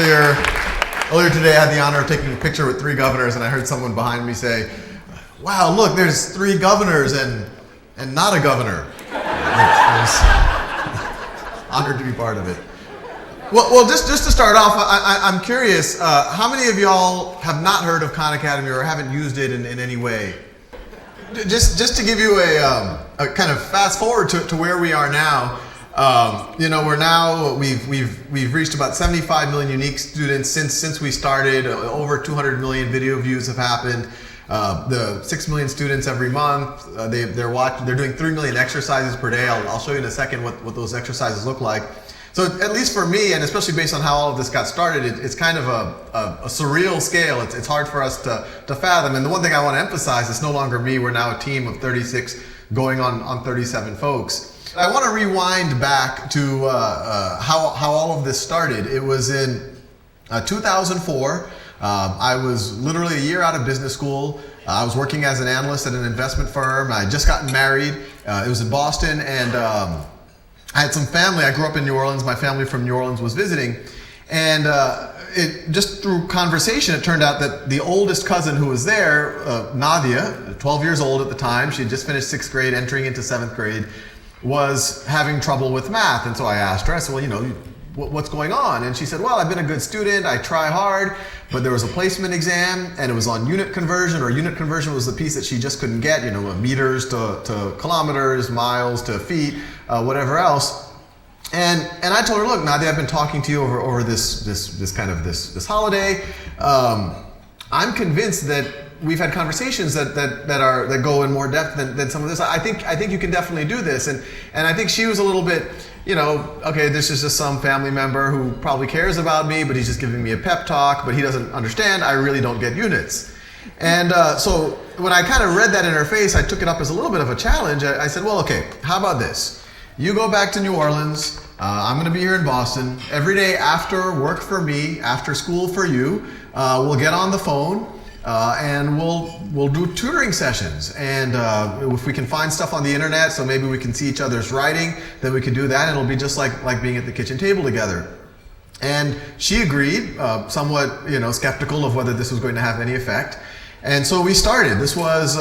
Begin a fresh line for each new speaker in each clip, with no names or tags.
Earlier today, I had the honor of taking a picture with 3 governors, and I heard someone behind me say, "Wow, look, there's 3 governors and not a governor." I was honored to be part of it. Well, just to start off, I'm curious, how many of y'all have not heard of Khan Academy or haven't used it in any way? Just to give you a kind of fast forward to where we are now. We've reached about 75 million unique students since we started. Over 200 million video views have happened. The 6 million students every month. They're doing 3 million exercises per day. I'll show you in a second what those exercises look like. So at least for me, and especially based on how all of this got started, it's kind of a surreal scale. It's hard for us to fathom. And the one thing I want to emphasize, it's no longer me. We're now a team of 36 going on 37 folks. I want to rewind back to how all of this started. It was in 2004. I was literally a year out of business school. I was working as an analyst at an investment firm. I had just gotten married. It was in Boston, and I had some family. I grew up in New Orleans. My family from New Orleans was visiting. And just through conversation, it turned out that the oldest cousin who was there, Nadia, 12 years old at the time, she had just finished 6th grade, entering into 7th grade, was having trouble with math. And so I asked her, I said, well, what's going on? And she said, well, I've been a good student, I try hard, but there was a placement exam and it was on unit conversion, or unit conversion was the piece that she just couldn't get, meters to kilometers, miles to feet, whatever else. And I told her, look, Nadia, I've been talking to you over this holiday. I'm convinced that we've had conversations that go in more depth than some of this. I think you can definitely do this. And I think she was a little bit, okay, this is just some family member who probably cares about me, but he's just giving me a pep talk, but he doesn't understand I really don't get units. And so when I kind of read that in her face, I took it up as a little bit of a challenge. I said, well, okay, how about this? You go back to New Orleans. I'm going to be here in Boston. Every day after work for me, after school for you, we'll get on the phone. And we'll do tutoring sessions, and if we can find stuff on the internet, so maybe we can see each other's writing, then we can do that, and it'll be just like being at the kitchen table together. And she agreed, somewhat skeptical of whether this was going to have any effect. And so we started. This was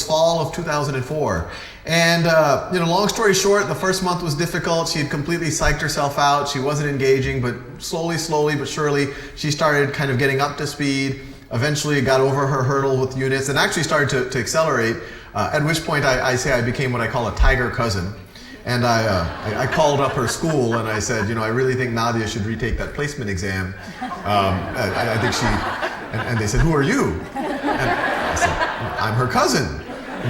fall of 2004. And long story short, the first month was difficult. She had completely psyched herself out. She wasn't engaging, but slowly but surely, she started kind of getting up to speed. Eventually got over her hurdle with units and actually started to accelerate, at which point I say I became what I call a tiger cousin. And I called up her school and I said, I really think Nadia should retake that placement exam. I think and they said, who are you? And I said, I'm her cousin.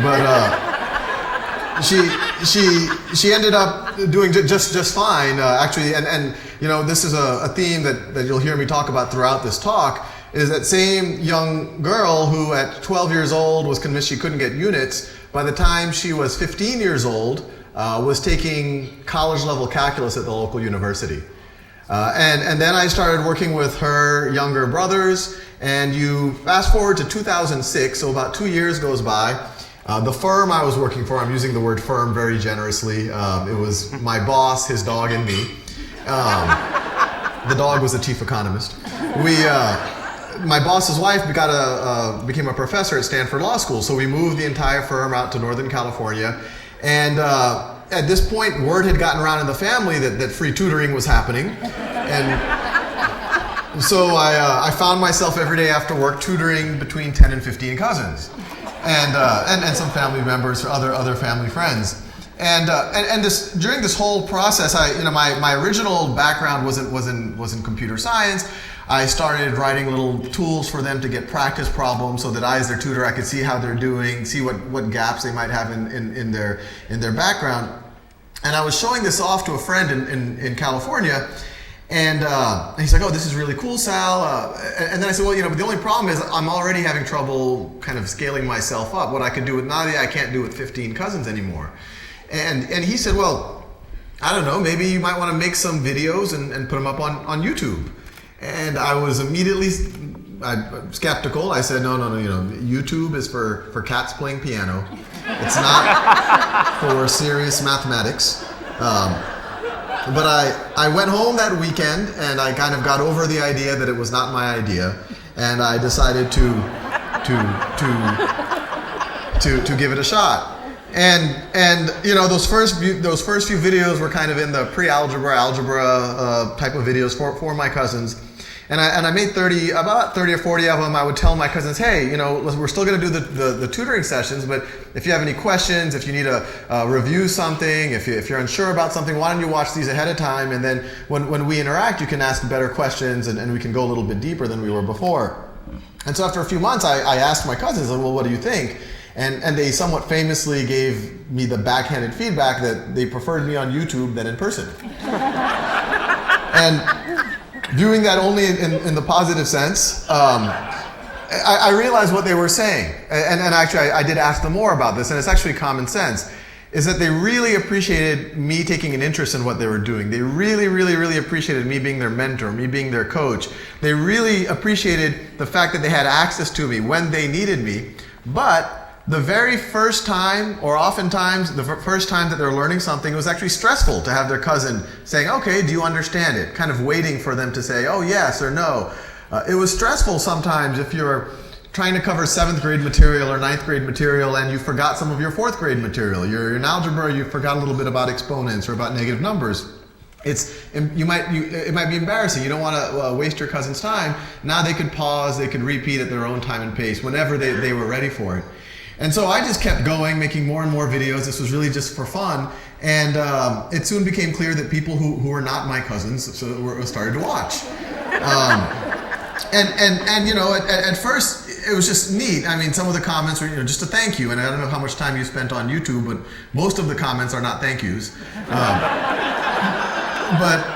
But she ended up doing just fine, actually. And this is a theme that you'll hear me talk about throughout this talk, is that same young girl who at 12 years old was convinced she couldn't get units, by the time she was 15 years old, was taking college-level calculus at the local university. And then I started working with her younger brothers, and you fast forward to 2006, so about 2 years goes by. The firm I was working for, I'm using the word firm very generously, it was my boss, his dog, and me. The dog was the chief economist. My boss's wife became a professor at Stanford Law School, so we moved the entire firm out to Northern California. And at this point, word had gotten around in the family that free tutoring was happening. And so I found myself every day after work tutoring between 10 and 15 cousins, and some family members or other family friends. And during this whole process, my original background was in computer science. I started writing little tools for them to get practice problems, so that I, as their tutor, I could see how they're doing, see what gaps they might have in their background. And I was showing this off to a friend in California, and he's like, "Oh, this is really cool, Sal." And then I said, "Well, but the only problem is I'm already having trouble kind of scaling myself up. What I could do with Nadia, I can't do with 15 cousins anymore." And he said, "Well, I don't know, maybe you might want to make some videos and put them up on YouTube." And I was immediately skeptical. I said, no, YouTube is for cats playing piano. It's not for serious mathematics. But I went home that weekend and I kind of got over the idea that it was not my idea, and I decided to give it a shot. And you know, those first few videos were kind of in the pre-algebra, algebra type of videos for my cousins. And I made about 30 or 40 of them. I would tell my cousins, hey, you know, we're still going to do the tutoring sessions, but if you have any questions, if you need to review something, if you're unsure about something, why don't you watch these ahead of time? And then when we interact, you can ask better questions and we can go a little bit deeper than we were before. And so after a few months, I asked my cousins, well, what do you think? And they somewhat famously gave me the backhanded feedback that they preferred me on YouTube than in person. And viewing that only in the positive sense, I realized what they were saying. And actually, I did ask them more about this, and it's actually common sense, is that they really appreciated me taking an interest in what they were doing. They really, really, really appreciated me being their mentor, me being their coach. They really appreciated the fact that they had access to me when they needed me. But the very first time, or oftentimes the first time that they're learning something, it was actually stressful to have their cousin saying, okay, do you understand it? Kind of waiting for them to say, oh, yes or no. It was stressful sometimes if you're trying to cover 7th grade material or 9th grade material and you forgot some of your 4th grade material. You're in algebra, you forgot a little bit about exponents or about negative numbers. It might be embarrassing. You don't want to waste your cousin's time. Now they could pause, they could repeat at their own time and pace whenever they were ready for it. And so I just kept going, making more and more videos. This was really just for fun. And it soon became clear that people who were not my cousins started to watch. And you know, at first it was just neat. I mean, some of the comments were, you know, just a thank you. And I don't know how much time you spent on YouTube, but most of the comments are not thank yous. But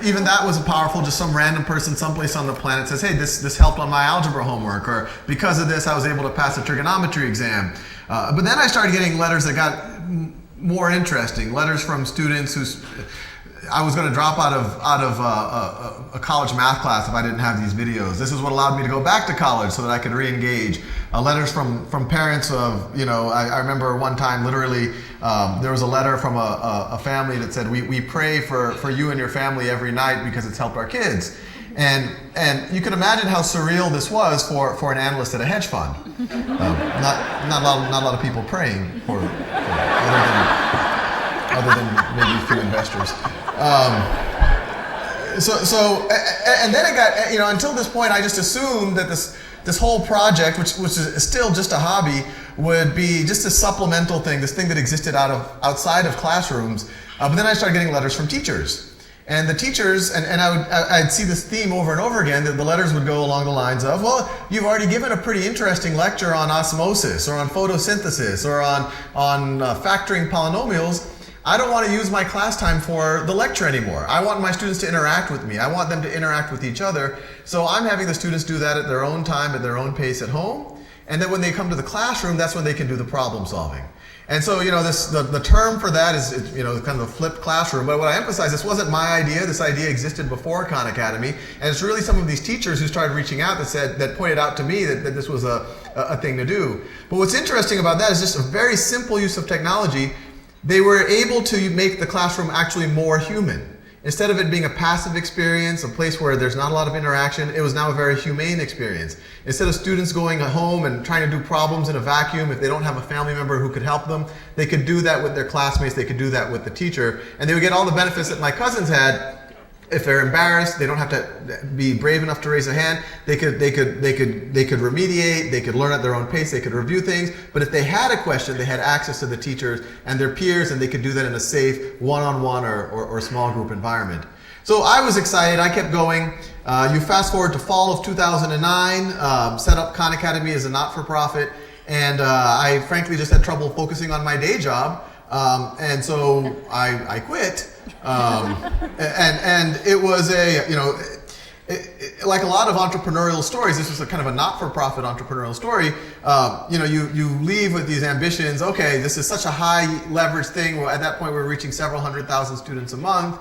even that was powerful. Just some random person someplace on the planet says, hey, this helped on my algebra homework, or because of this I was able to pass a trigonometry exam. But then I started getting letters that got more interesting. Letters from students who's I was going to drop out of a college math class if I didn't have these videos. This is what allowed me to go back to college so that I could re-engage. Letters from parents of, you know, I remember one time literally there was a letter from a family that said, we pray for you and your family every night because it's helped our kids. And you can imagine how surreal this was for an analyst at a hedge fund. Not a lot of people praying for other than maybe a few investors. And then it got, you know, until this point, I just assumed that this whole project, which is still just a hobby, would be just a supplemental thing, this thing that existed outside of classrooms. But then I started getting letters from teachers. And the teachers, and I'd see this theme over and over again, that the letters would go along the lines of, well, you've already given a pretty interesting lecture on osmosis, or on photosynthesis, or on factoring polynomials. I don't want to use my class time for the lecture anymore. I want my students to interact with me. I want them to interact with each other. So I'm having the students do that at their own time, at their own pace at home. And then when they come to the classroom, that's when they can do the problem solving. And so, you know, the term for that is, you know, kind of a flipped classroom. But what I emphasize, this wasn't my idea. This idea existed before Khan Academy. And it's really some of these teachers who started reaching out that pointed out to me that this was a thing to do. But what's interesting about that is just a very simple use of technology. They were able to make the classroom actually more human. Instead of it being a passive experience, a place where there's not a lot of interaction, it was now a very humane experience. Instead of students going home and trying to do problems in a vacuum, if they don't have a family member who could help them, they could do that with their classmates, they could do that with the teacher, and they would get all the benefits that my cousins had. If they're embarrassed, they don't have to be brave enough to raise a hand. They could remediate. They could learn at their own pace. They could review things. But if they had a question, they had access to the teachers and their peers, and they could do that in a safe one-on-one or small group environment. So I was excited. I kept going. You fast forward to fall of 2009. Set up Khan Academy as a not-for-profit, and I frankly just had trouble focusing on my day job. And so I quit. And it was like a lot of entrepreneurial stories, this was a kind of a not-for-profit entrepreneurial story. You know, you leave with these ambitions. Okay, this is such a high leverage thing. At that point, we're reaching several 100,000 students a month.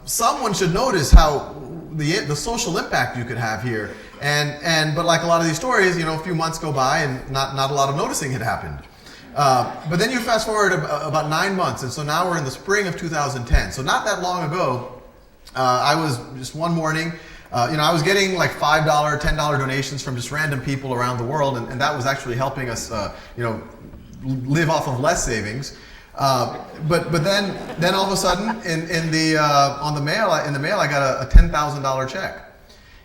Someone should notice how the social impact you could have here. But like a lot of these stories, you know, a few months go by and not a lot of noticing had happened. But then you fast forward about 9 months, and so now we're in the spring of 2010. So not that long ago, I was just one morning, I was getting like $5, $10 donations from just random people around the world, and that was actually helping us, live off of less savings. But then all of a sudden, in the mail I got a $10,000 check.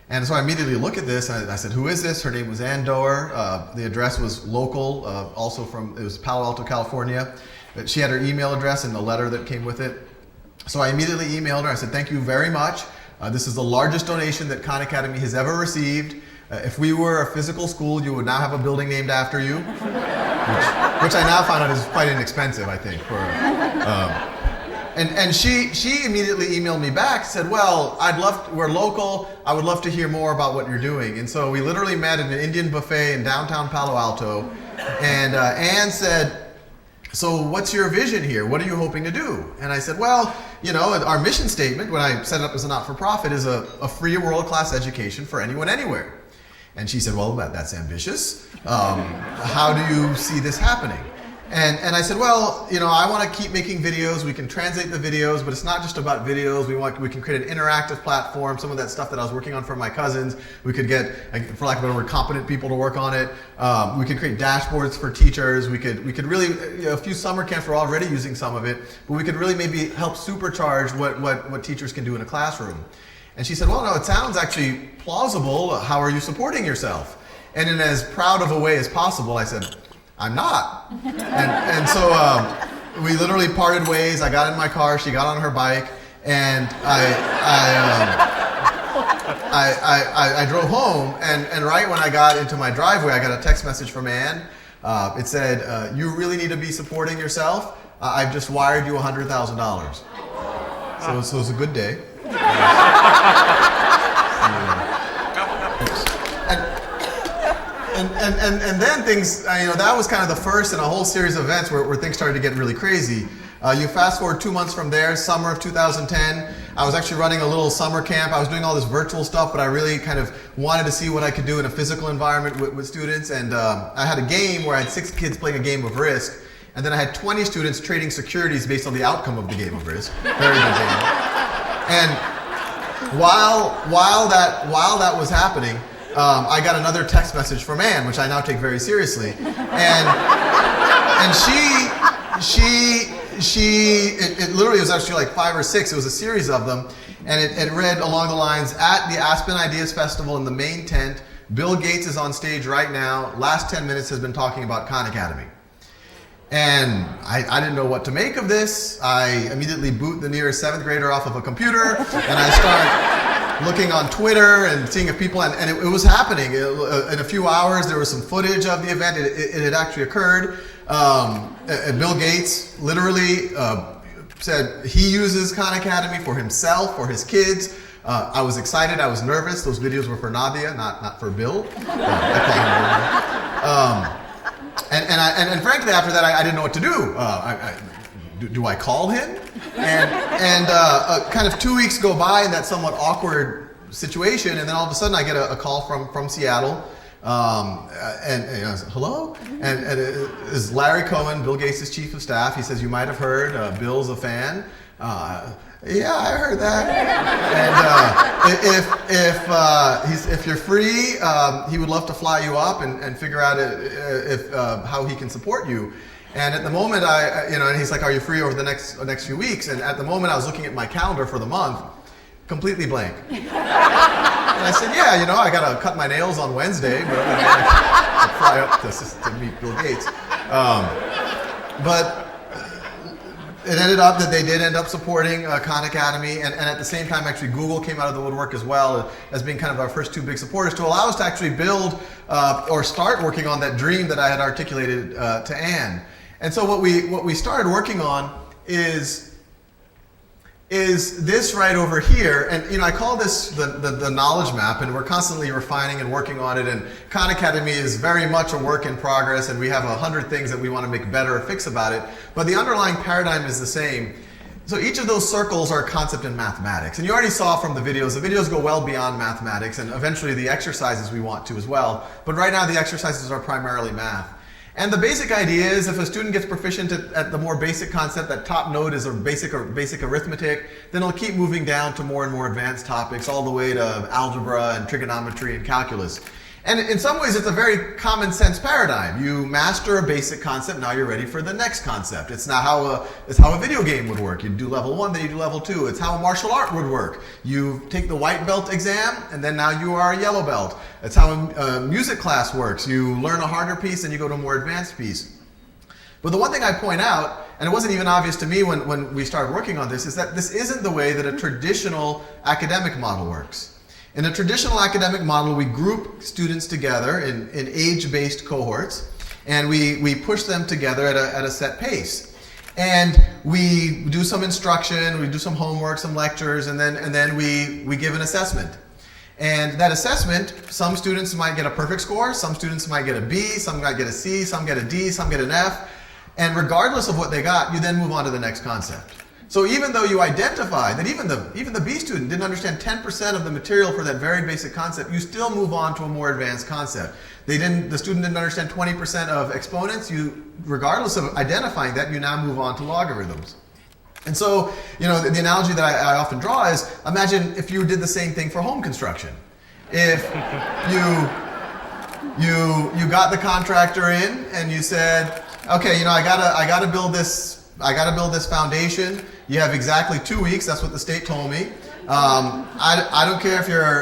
And so I immediately look at this, and I said, who is this? Her name was Ann Doer. The address was local, it was Palo Alto, California. She had her email address and the letter that came with it. So I immediately emailed her. I said, thank you very much. This is the largest donation that Khan Academy has ever received. If we were a physical school, you would now have a building named after you, which I now find out is quite inexpensive, I think. And she immediately emailed me back, said, well, we're local, I would love to hear more about what you're doing. And so we literally met at an Indian buffet in downtown Palo Alto, and Ann said, so what's your vision here? What are you hoping to do? And I said, well, our mission statement, when I set it up as a not-for-profit, is a free world-class education for anyone, anywhere. And she said, well, that's ambitious. How do you see this happening? And I said, well, I want to keep making videos. We can translate the videos, but it's not just about videos. We can create an interactive platform. Some of that stuff that I was working on for my cousins, we could get, for lack of a better word, competent people to work on it. We could create dashboards for teachers. We could really, a few summer camps were already using some of it, but we could really maybe help supercharge what teachers can do in a classroom. And she said, well, no, it sounds actually plausible. How are you supporting yourself? And in as proud of a way as possible, I said, I'm not. And so we literally parted ways. I got in my car, she got on her bike, and I drove home. And right when I got into my driveway, I got a text message from Ann. It said, you really need to be supporting yourself. I've just wired you $100,000. So it was a good day. And then things, that was kind of the first in a whole series of events where things started to get really crazy. You fast forward 2 months from there, summer of 2010, I was actually running a little summer camp. I was doing all this virtual stuff, but I really kind of wanted to see what I could do in a physical environment with students. And I had a game where I had 6 kids playing a game of Risk, and then I had 20 students trading securities based on the outcome of the game of Risk. Very good game. And while that was happening, I got another text message from Ann, which I now take very seriously, and it literally was actually like 5 or 6. It was a series of them, and it read along the lines: at the Aspen Ideas Festival in the main tent, Bill Gates is on stage right now. Last 10 minutes has been talking about Khan Academy. And I didn't know what to make of this. I immediately boot the nearest 7th grader off of a computer, and I start looking on Twitter and seeing if people, and it was happening. In a few hours, there was some footage of the event. It had actually occurred. And Bill Gates literally said he uses Khan Academy for himself, for his kids. I was excited. I was nervous. Those videos were for Nadia, not for Bill. And frankly, after that, I didn't know what to do. Do I call him? And kind of 2 weeks go by in that somewhat awkward situation, and then all of a sudden I get a call from Seattle, and I said, hello? And it is Larry Cohen, Bill Gates' chief of staff. He says, you might have heard, Bill's a fan. Yeah, I heard that. And if you're free, he would love to fly you up and figure out how he can support you. And at the moment, and he's like, "Are you free over the next few weeks?" And at the moment, I was looking at my calendar for the month, completely blank. And I said, "Yeah, I gotta cut my nails on Wednesday, but I'll fly up to meet Bill Gates." But it ended up that they did end up supporting Khan Academy, and at the same time, actually, Google came out of the woodwork as well as being kind of our first 2 big supporters to allow us to actually build or start working on that dream that I had articulated to Ann. And so what we started working on is this right over here, and I call this the knowledge map, and we're constantly refining and working on it. And Khan Academy is very much a work in progress, and we have 100 things that we want to make better or fix about it. But the underlying paradigm is the same. So each of those circles are a concept in mathematics, and you already saw from the videos go well beyond mathematics, and eventually the exercises we want to as well. But right now the exercises are primarily math. And the basic idea is if a student gets proficient at the more basic concept, that top node is a basic arithmetic, then it'll keep moving down to more and more advanced topics all the way to algebra and trigonometry and calculus. And in some ways, it's a very common sense paradigm. You master a basic concept, now you're ready for the next concept. It's not it's how a video game would work. You do level 1, then you do level 2. It's how a martial art would work. You take the white belt exam, and then now you are a yellow belt. It's how a music class works. You learn a harder piece, and you go to a more advanced piece. But the one thing I point out, and it wasn't even obvious to me when we started working on this, is that this isn't the way that a traditional academic model works. In a traditional academic model, we group students together in age-based cohorts, and we push them together at a set pace. And we do some instruction, we do some homework, some lectures, and then we give an assessment. And that assessment, some students might get a perfect score, some students might get a B, some might get a C, some get a D, some get an F. And regardless of what they got, you then move on to the next concept. So even though you identify that even the B student didn't understand 10% of the material for that very basic concept, you still move on to a more advanced concept. The student didn't understand 20% of exponents, regardless of identifying that, you now move on to logarithms. And so, the analogy that I often draw is, imagine if you did the same thing for home construction. If you got the contractor in and you said, okay, I gotta build this foundation. You have exactly 2 weeks. That's what the state told me. I don't care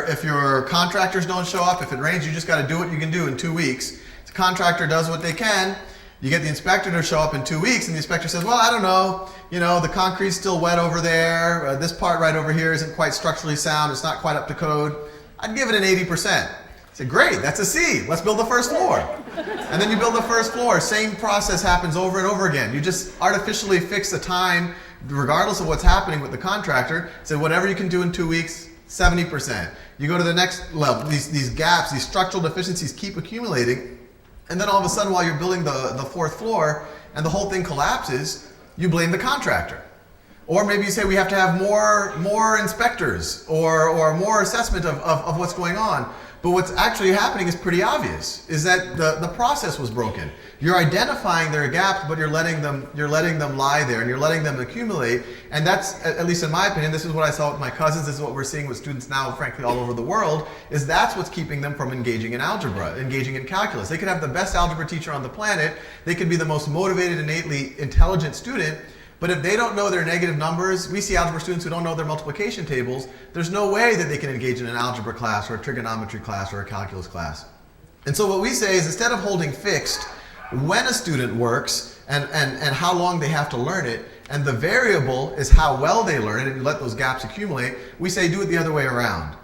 if your contractors don't show up. If it rains, you just got to do what you can do in 2 weeks. The contractor does what they can. You get the inspector to show up in 2 weeks, and the inspector says, well, I don't know. The concrete's still wet over there. This part right over here isn't quite structurally sound. It's not quite up to code. I'd give it an 80%. I said, great, that's a C. Let's build the first floor. And then you build the first floor. Same process happens over and over again. You just artificially fix the time, regardless of what's happening with the contractor. Say, whatever you can do in 2 weeks, 70%. You go to the next level. These gaps, these structural deficiencies keep accumulating. And then all of a sudden, while you're building the fourth floor and the whole thing collapses, you blame the contractor. Or maybe you say we have to have more inspectors or more assessment of what's going on. But what's actually happening is pretty obvious, is that the process was broken. You're identifying their gaps, but you're letting them lie there, and you're letting them accumulate. And that's, at least in my opinion, this is what I saw with my cousins, this is what we're seeing with students now, frankly, all over the world, is that's what's keeping them from engaging in algebra, engaging in calculus. They could have the best algebra teacher on the planet, they could be the most motivated, innately intelligent student, but if they don't know their negative numbers, we see algebra students who don't know their multiplication tables, there's no way that they can engage in an algebra class or a trigonometry class or a calculus class. And so what we say is, instead of holding fixed when a student works and how long they have to learn it, and the variable is how well they learn it, and you let those gaps accumulate, we say do it the other way around.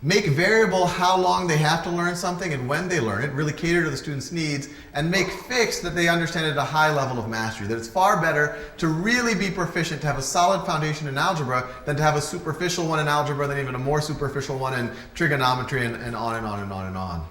Make variable how long they have to learn something and when they learn it, really cater to the student's needs, and make fixed that they understand it at a high level of mastery. That it's far better to really be proficient, to have a solid foundation in algebra, than to have a superficial one in algebra, then even a more superficial one in trigonometry, and on and on and on and on.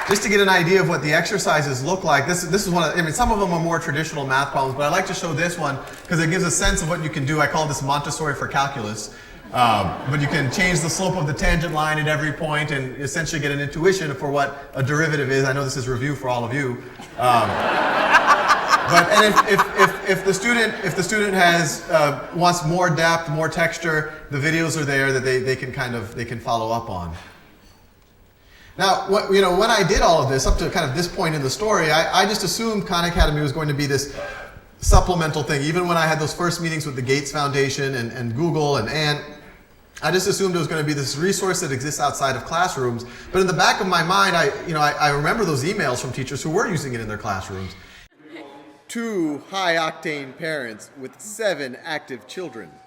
Just to get an idea of what the exercises look like, this is one of, some of them are more traditional math problems, but I like to show this one because it gives a sense of what you can do. I call this Montessori for calculus. But you can change the slope of the tangent line at every point and essentially get an intuition for what a derivative is. I know this is review for all of you. If the student wants more depth, more texture, the videos are there that they can follow up on. Now, when I did all of this, up to kind of this point in the story, I just assumed Khan Academy was going to be this supplemental thing. Even when I had those first meetings with the Gates Foundation and Google and Ant, I just assumed it was going to be this resource that exists outside of classrooms. But in the back of my mind, I remember those emails from teachers who were using it in their classrooms. 2 high-octane parents with 7 active children.